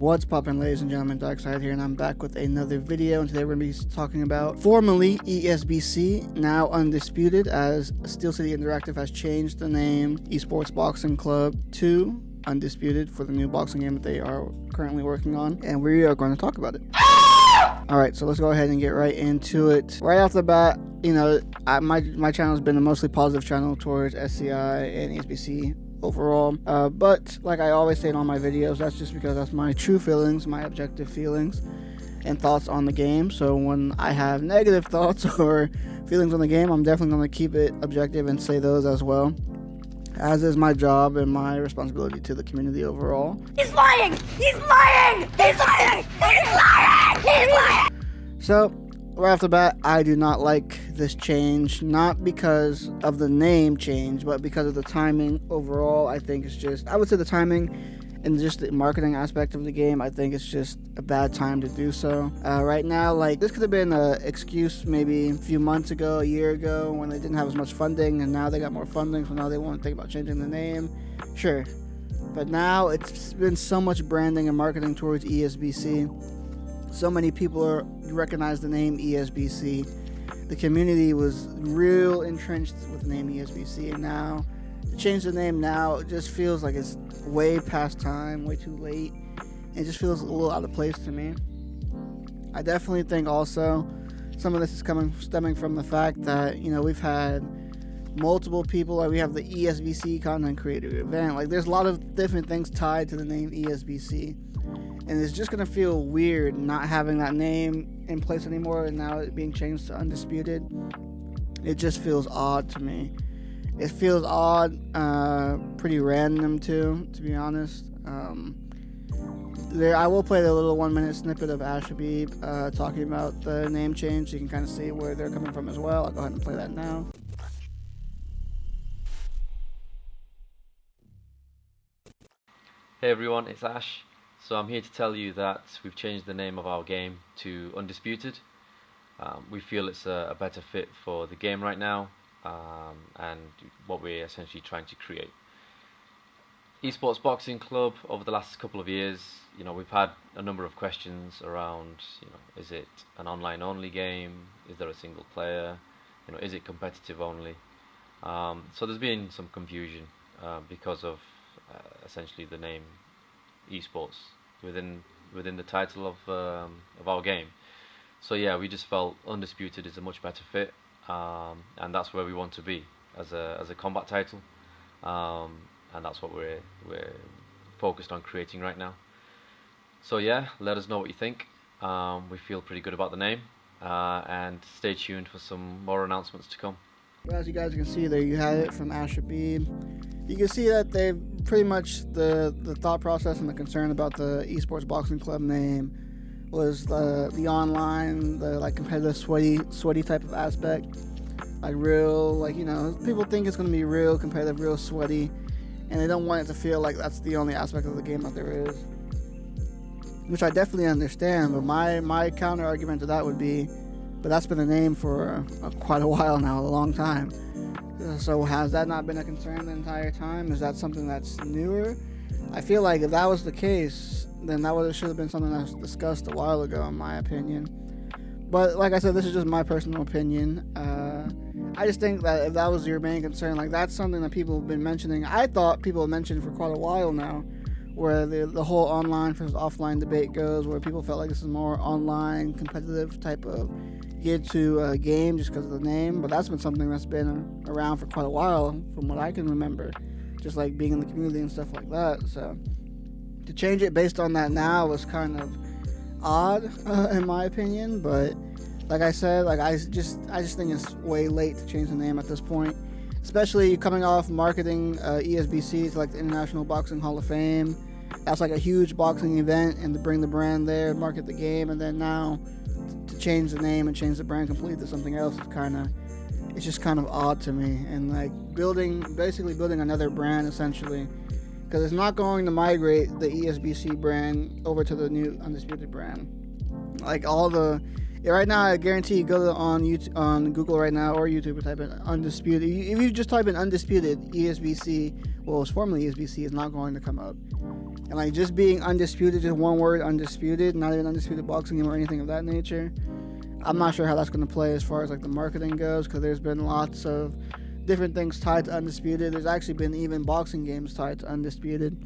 What's poppin', ladies and gentlemen? Darhkseid here, and I'm back with another video. And today we're going to be talking about formerly ESBC, now Undisputed, as Steel City Interactive has changed the name eSports Boxing Club to Undisputed for the new boxing game that they are currently working on, and we are going to talk about it. Alright, so let's go ahead and get right into it. Right off the bat, you know, my channel has been a mostly positive channel towards SCI and ESBC overall, but like I always say in all my videos, that's just because that's my true feelings, my objective feelings and thoughts on the game. So when I have negative thoughts or feelings on the game, I'm definitely going to keep it objective and say those as well, as is my job and my responsibility to the community overall. He's lying! He's lying! He's lying! He's lying! He's lying! So right off the bat, I do not like this change, not because of the name change, but because of the timing overall. I think it's just, I would say the timing and just the marketing aspect of the game, I think it's just a bad time to do so. Right now, like, this could have been an excuse maybe a few months ago, a year ago, when they didn't have as much funding, and now they got more funding, so now they want to think about changing the name. Sure. But now it's been so much branding and marketing towards ESBC. So many people recognize the name ESBC. The community was real entrenched with the name ESBC, and now to change the name now, it just feels like it's way past time, way too late. It just feels a little out of place to me. I definitely think also some of this is stemming from the fact that, you know, we've had multiple people, like we have the ESBC content creator event, like there's a lot of different things tied to the name ESBC. And it's just going to feel weird not having that name in place anymore, and now it being changed to Undisputed. It just feels odd to me. It feels odd, pretty random too, to be honest. I will play the little 1-minute snippet of R.I.P. Talking about the name change, so you can kind of see where they're coming from as well. I'll go ahead and play that now. Hey everyone, it's Ash. So I'm here to tell you that we've changed the name of our game to Undisputed. We feel it's a better fit for the game right now, and what we're essentially trying to create. Esports Boxing Club, over the last couple of years, you know, we've had a number of questions around, you know, is it an online only game? Is there a single player? You know, is it competitive only? So there's been some confusion because of essentially the name eSports within the title of our game. So yeah, we just felt Undisputed is a much better fit, and that's where we want to be as a combat title, and that's what we're focused on creating right now. So yeah, let us know what you think. We feel pretty good about the name, and stay tuned for some more announcements to come. Well, as you guys can see, there you have it from R.I.P. You can see that they've pretty much the thought process and the concern about the eSports Boxing Club name was the online, the like competitive sweaty type of aspect, like real, like, you know, people think it's going to be real competitive, real sweaty, and they don't want it to feel like that's the only aspect of the game that there is, which I definitely understand. But my counter argument to that would be, but that's been the name for quite a while now, a long time. So has that not been a concern the entire time? Is that something that's newer? I feel like if that was the case, then that should have been something that was discussed a while ago, in my opinion. But like I said, this is just my personal opinion. I just think that if that was your main concern, like that's something that people have been mentioning. I thought people have mentioned for quite a while now, where the whole online versus offline debate goes, where people felt like this is more online, competitive type of geared to a game just because of the name. But that's been something that's been around for quite a while, from what I can remember, just like being in the community and stuff like that. So to change it based on that now was kind of odd, in my opinion. But like I said, like I just think it's way late to change the name at this point, especially coming off marketing ESBC to like the International Boxing Hall of Fame. That's like a huge boxing event, and to bring the brand there, market the game, and then now to change the name and change the brand completely to something else is it's just kind of odd to me. And like basically building another brand essentially, because it's not going to migrate the ESBC brand over to the new Undisputed brand. Like right now, I guarantee you go on Google right now or YouTube and type in Undisputed. If you just type in Undisputed ESBC, well, it was formerly ESBC, it's not going to come up. And like just being undisputed, just one word, undisputed, not even undisputed boxing game or anything of that nature. I'm not sure how that's going to play as far as like the marketing goes, because there's been lots of different things tied to undisputed. There's actually been even boxing games tied to undisputed.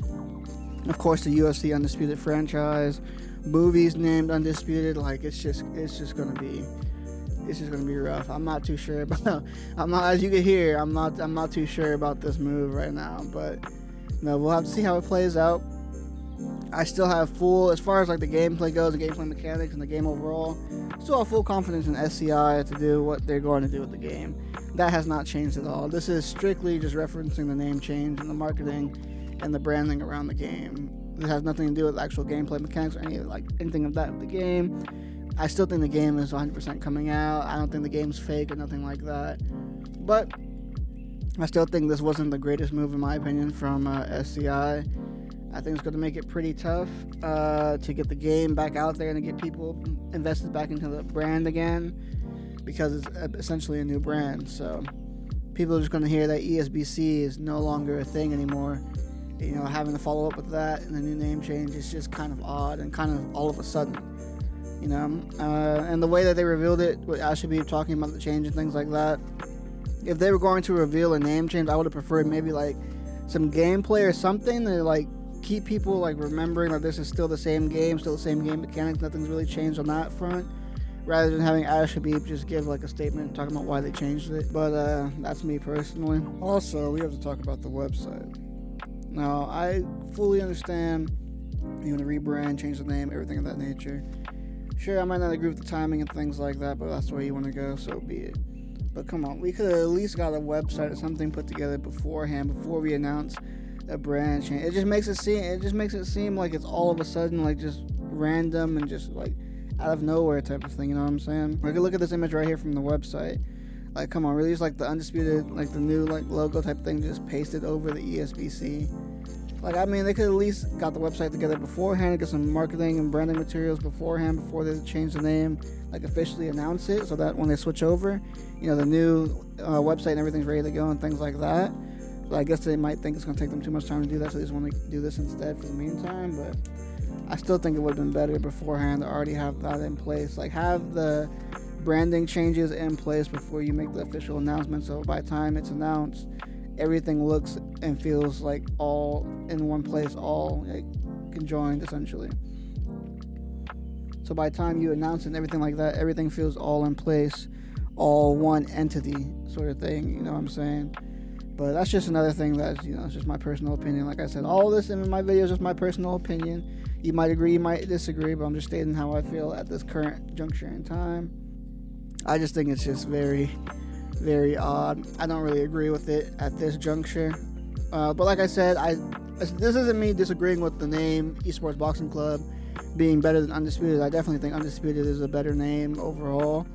Of course, the UFC undisputed franchise, movies named undisputed. Like it's just going to be rough. I'm not too sure about. As you can hear, I'm not too sure about this move right now. But no, we'll have to see how it plays out. I still have as far as like the gameplay goes, the gameplay mechanics and the game overall, still have full confidence in SCI to do what they're going to do with the game. That has not changed at all. This is strictly just referencing the name change and the marketing and the branding around the game. It has nothing to do with actual gameplay mechanics or anything of that of the game. I still think the game is 100% coming out. I don't think the game's fake or nothing like that. But I still think this wasn't the greatest move in my opinion from SCI. I think it's going to make it pretty tough to get the game back out there and to get people invested back into the brand again, because it's essentially a new brand. So people are just going to hear that ESBC is no longer a thing anymore. You know, having to follow up with that and the new name change is just kind of odd and kind of all of a sudden. You know, and the way that they revealed it, with Ashabib talking about the change and things like that, if they were going to reveal a name change, I would have preferred maybe like some gameplay or something to like keep people like remembering that this is still the same game mechanics, nothing's really changed on that front, rather than having Ashabib just give like a statement talking about why they changed it. But that's me personally. Also, we have to talk about the website. Now, I fully understand you want to rebrand, change the name, everything of that nature. Sure, I might not agree with the timing and things like that, but that's the way you want to go, so be it. But come on, we could have at least got a website or something put together beforehand, before we announce a brand change. It just makes it seem like it's all of a sudden like just random and just like out of nowhere type of thing, you know what I'm saying? Like, look at this image right here from the website. Like, come on, really, just like the undisputed, like the new like logo type thing just pasted over the ESBC. Like, I mean, they could at least got the website together beforehand, get some marketing and branding materials beforehand before they change the name, like officially announce it, so that when they switch over, you know, the new website and everything's ready to go and things like that. But I guess they might think it's going to take them too much time to do that, so they just want to do this instead for the meantime. But I still think it would have been better beforehand to already have that in place. Like, have the branding changes in place before you make the official announcement, so by the time it's announced, everything looks and feels like all in one place, all like conjoined essentially. So by the time you announce it and everything like that, everything feels all in place, all one entity sort of thing, you know what I'm saying? But that's just another thing that's, you know, it's just my personal opinion. Like I said, all this in my video is just my personal opinion. You might agree, you might disagree, but I'm just stating how I feel at this current juncture in time. I just think it's just very, very odd. I don't really agree with it at this juncture. But like I said, this isn't me disagreeing with the name eSports Boxing Club being better than Undisputed. I definitely think Undisputed is a better name overall.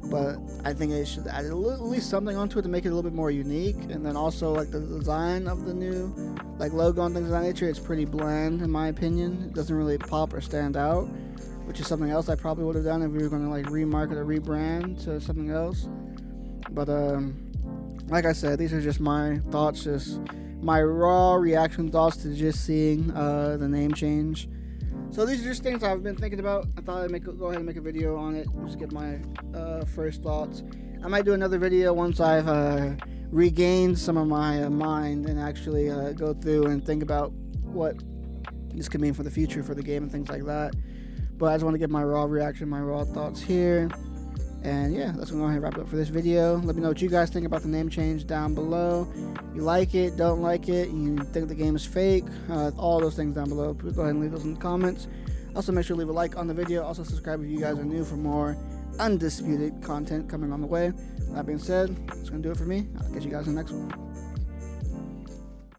But I think they should add at least something onto it to make it a little bit more unique. And then also like the design of the new like logo and things of that nature, it's pretty bland in my opinion. It doesn't really pop or stand out, which is something else I probably would have done if we were going to like remarket or rebrand to something else. But like I said, these are just my thoughts, just my raw reaction thoughts to just seeing the name change. So these are just things I've been thinking about. I thought I'd go ahead and make a video on it, just get my first thoughts. I might do another video once I've regained some of my mind and actually go through and think about what this could mean for the future for the game and things like that. But I just want to get my raw reaction, my raw thoughts here. And yeah, that's going to go ahead and wrap it up for this video. Let me know what you guys think about the name change down below. You like it, don't like it, you think the game is fake, all those things down below. Please go ahead and leave those in the comments. Also, make sure to leave a like on the video. Also, subscribe if you guys are new for more undisputed content coming on the way. That being said, that's going to do it for me. I'll catch you guys in the next one.